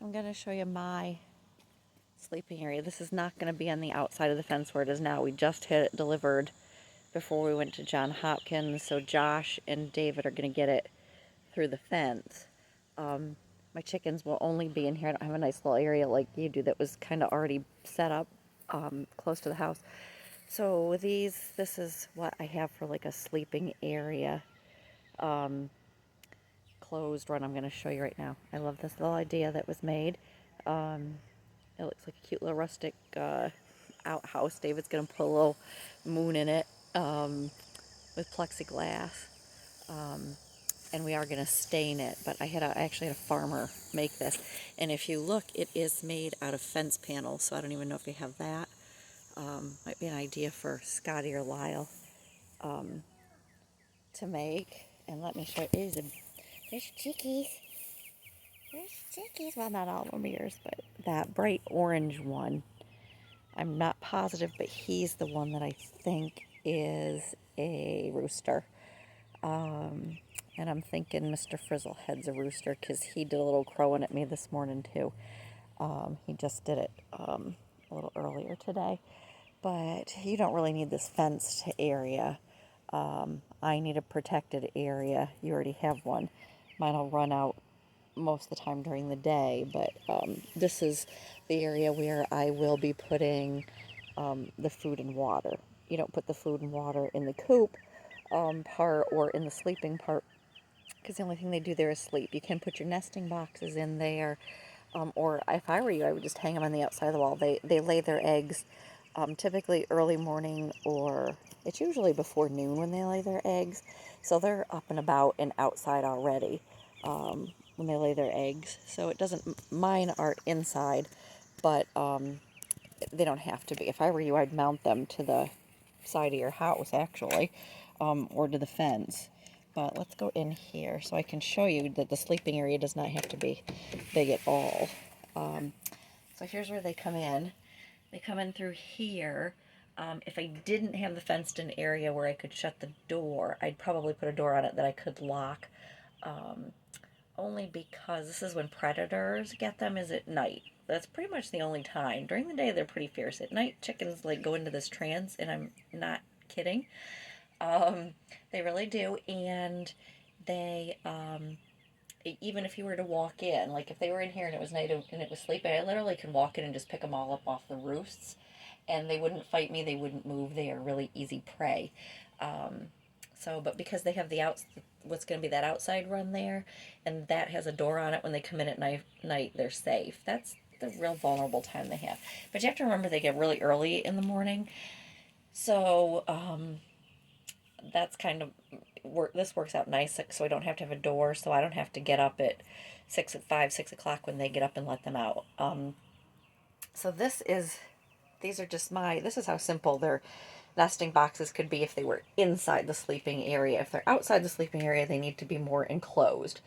I'm going to show you my sleeping area. This is not going to be on the outside of the fence where it is now. We just had it delivered before we went to John Hopkins, so Josh and David are going to get it through the fence. My chickens will only be in here. I don't have a nice little area like you do that was kind of already set up close to the house. So this is what I have for like a sleeping area. Closed run I'm going to show you right now. I love this little idea that was made. It looks like a cute little rustic outhouse. David's going to put a little moon in it with plexiglass. And we are going to stain it, but I actually had a farmer make this. And if you look, it is made out of fence panels, so I don't even know if we have that. Might be an idea for Scotty or Lyle to make. And let me show you. There's chickies. There's chickies. Well, not all of them are yours, but that bright orange one, I'm not positive, but he's the one that I think is a rooster. And I'm thinking Mr. Frizzlehead's a rooster because he did a little crowing at me this morning too. He just did it a little earlier today. But you don't really need this fenced area. I need a protected area. You already have one. Mine will run out most of the time during the day, but this is the area where I will be putting the food and water. You don't put the food and water in the coop part or in the sleeping part because the only thing they do there is sleep. You can put your nesting boxes in there, or if I were you, I would just hang them on the outside of the wall. They lay their eggs typically early morning, or it's usually before noon when they lay their eggs, so they're up and about and outside already when they lay their eggs. So it doesn't, mine are inside, but they don't have to be. If I were you, I'd mount them to the side of your house actually, or to the fence. But let's go in here so I can show you that the sleeping area does not have to be big at all. So here's where they come in. They come in through here. If I didn't have the fenced in area where I could shut the door, I'd probably put a door on it that I could lock. Only because this is when predators get them, is at night. That's pretty much the only time. During the day, they're pretty fierce. At night, chickens like go into this trance, and I'm not kidding. They really do, and they even if you were to walk in, like if they were in here and it was night and it was sleeping, I literally could walk in and just pick them all up off the roosts, and they wouldn't fight me. They wouldn't move. They are really easy prey. But because they have what's going to be that outside run there, and that has a door on it, when they come in at night, they're safe. That's the real vulnerable time they have. But you have to remember they get really early in the morning, so that's kind of this works out nice. So I don't have to have a door, so I don't have to get up at 6 o'clock when they get up and let them out. So these are just this is how simple their nesting boxes could be if they were inside the sleeping area. If they're outside the sleeping area, they need to be more enclosed.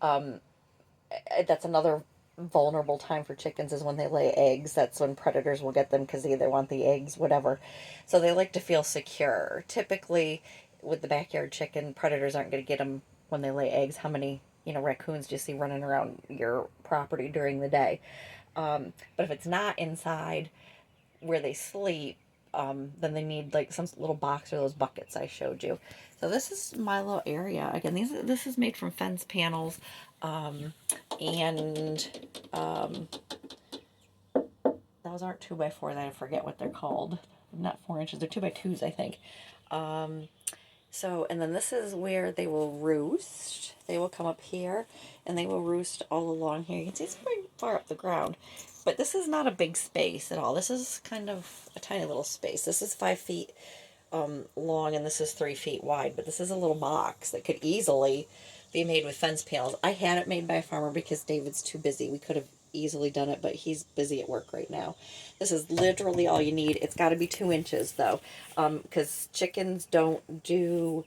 That's another vulnerable time for chickens, is when they lay eggs. That's when predators will get them because they either want the eggs, whatever. So they like to feel secure. Typically, with the backyard chicken, predators aren't going to get them when they lay eggs. How many raccoons do you see running around your property during the day? But if it's not inside where they sleep, then they need like some little box or those buckets I showed you. So this is my little area. Again, this is made from fence panels, and those aren't 2x4s. I forget what they're called. Not 4 inches. They're 2x2s, I think. And then this is where they will roost. They will come up here, and they will roost all along here. You can see it's pretty far up the ground. But this is not a big space at all. This is kind of a tiny little space. This is 5 feet long, and this is 3 feet wide. But this is a little box that could easily be made with fence panels. I had it made by a farmer because David's too busy. We could have easily done it, but he's busy at work right now. This is literally all you need. It's got to be 2 inches though, because chickens don't do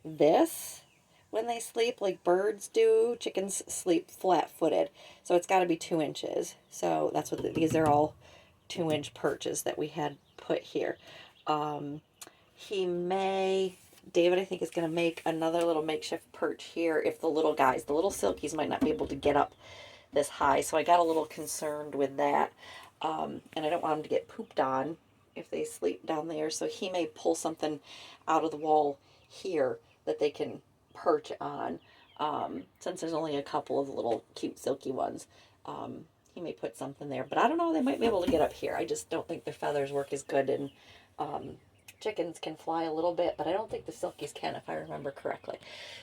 this when they sleep like birds do. Chickens sleep flat-footed, so it's got to be 2 inches. So that's what these are, all 2-inch perches that we had put here. David, I think, is going to make another little makeshift perch here if the little silkies might not be able to get up this high, so I got a little concerned with that. And I don't want them to get pooped on if they sleep down there, so he may pull something out of the wall here that they can perch on. Since there's only a couple of little cute silky ones, he may put something there. But I don't know, they might be able to get up here. I just don't think their feathers work as good. And chickens can fly a little bit, but I don't think the silkies can, if I remember correctly.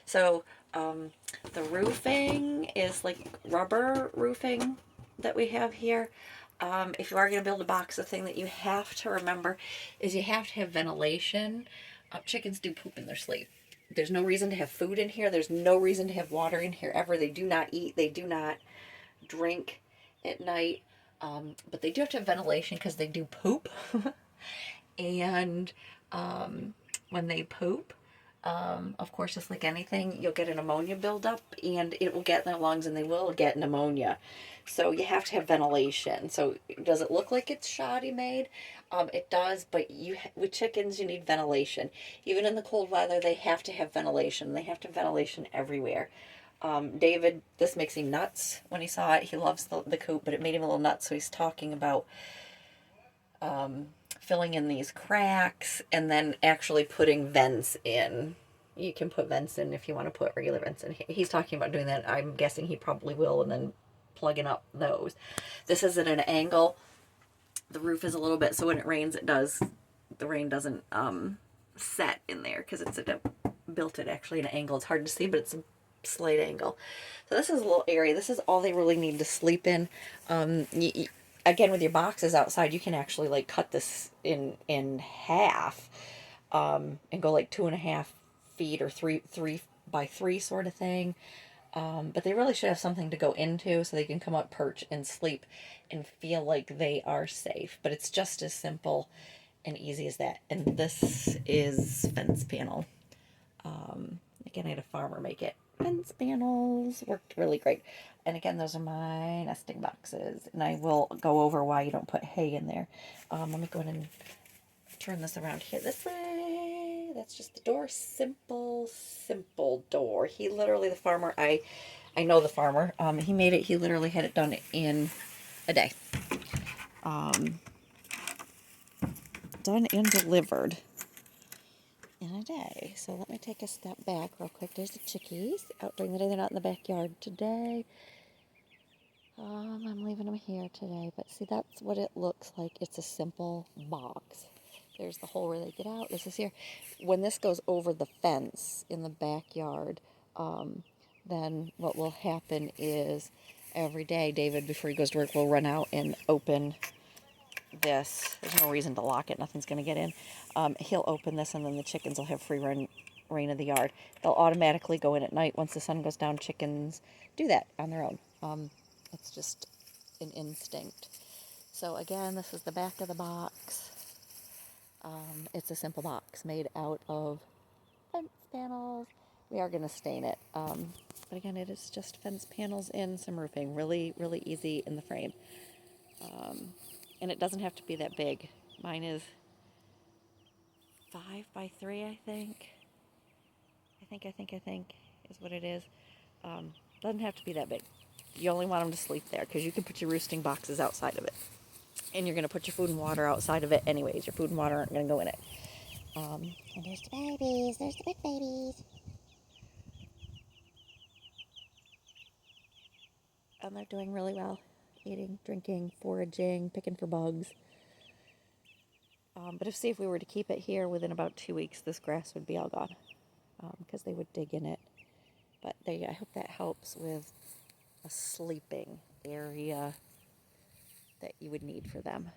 So the roofing is like rubber roofing that we have here. If you are going to build a box, the thing that you have to remember is you have to have ventilation. Chickens do poop in their sleep. There's no reason to have food in here. There's no reason to have water in here ever. They do not eat. They do not drink at night. But they do have to have ventilation because they do poop. And when they poop, of course, just like anything, you'll get an ammonia buildup and it will get in their lungs and they will get pneumonia. So you have to have ventilation. So does it look like it's shoddy made? It does, but with chickens, you need ventilation. Even in the cold weather, they have to have ventilation. They have to have ventilation everywhere. David, this makes him nuts when he saw it. He loves the coop, but it made him a little nuts. So he's talking about filling in these cracks and then actually putting vents in. You can put vents in if you want to put regular vents in. He's talking about doing that. I'm guessing he probably will, and then plugging up those. This is at an angle. The roof is a little bit, so when it rains, the rain doesn't set in there because it's built at actually an angle. It's hard to see, but it's a slight angle. So this is a little area. This is all they really need to sleep in. Again, with your boxes outside, you can actually like cut this in half and go like 2.5 feet or three by 3 sort of thing. But they really should have something to go into so they can come up, perch, and sleep and feel like they are safe. But it's just as simple and easy as that. And this is fence panel. Again, I had a farmer make it. Fence panels worked really great. And again, those are my nesting boxes. And I will go over why you don't put hay in there. Let me go ahead and turn this around here this way. That's just the door. Simple, simple door. He literally, the farmer, I know the farmer. He made it. He literally had it done in a day. Done and delivered in a day. So let me take a step back real quick. There's the chickies out during the day. They're not in the backyard today. I'm leaving them here today. But see, that's what it looks like. It's a simple box. There's the hole where they get out. This is here. When this goes over the fence in the backyard, then what will happen is every day, David, before he goes to work, will run out and open this. There's no reason to lock it. Nothing's going to get in. He'll open this, and then the chickens will have free reign of the yard. They'll automatically go in at night. Once the sun goes down, chickens do that on their own. It's just an instinct. So again, this is the back of the box. It's a simple box made out of fence panels. We are going to stain it. But again, it is just fence panels and some roofing. Really, really easy in the frame. And it doesn't have to be that big. Mine is 5 by 3, I think. I think is what it is. Doesn't have to be that big. You only want them to sleep there because you can put your roosting boxes outside of it. And you're going to put your food and water outside of it anyways. Your food and water aren't going to go in it. And there's the babies. There's the big babies. And they're doing really well. Eating, drinking, foraging, picking for bugs. But if we were to keep it here, within about 2 weeks, this grass would be all gone. Because they would dig in it. But there you go. I hope that helps with a sleeping area that you would need for them.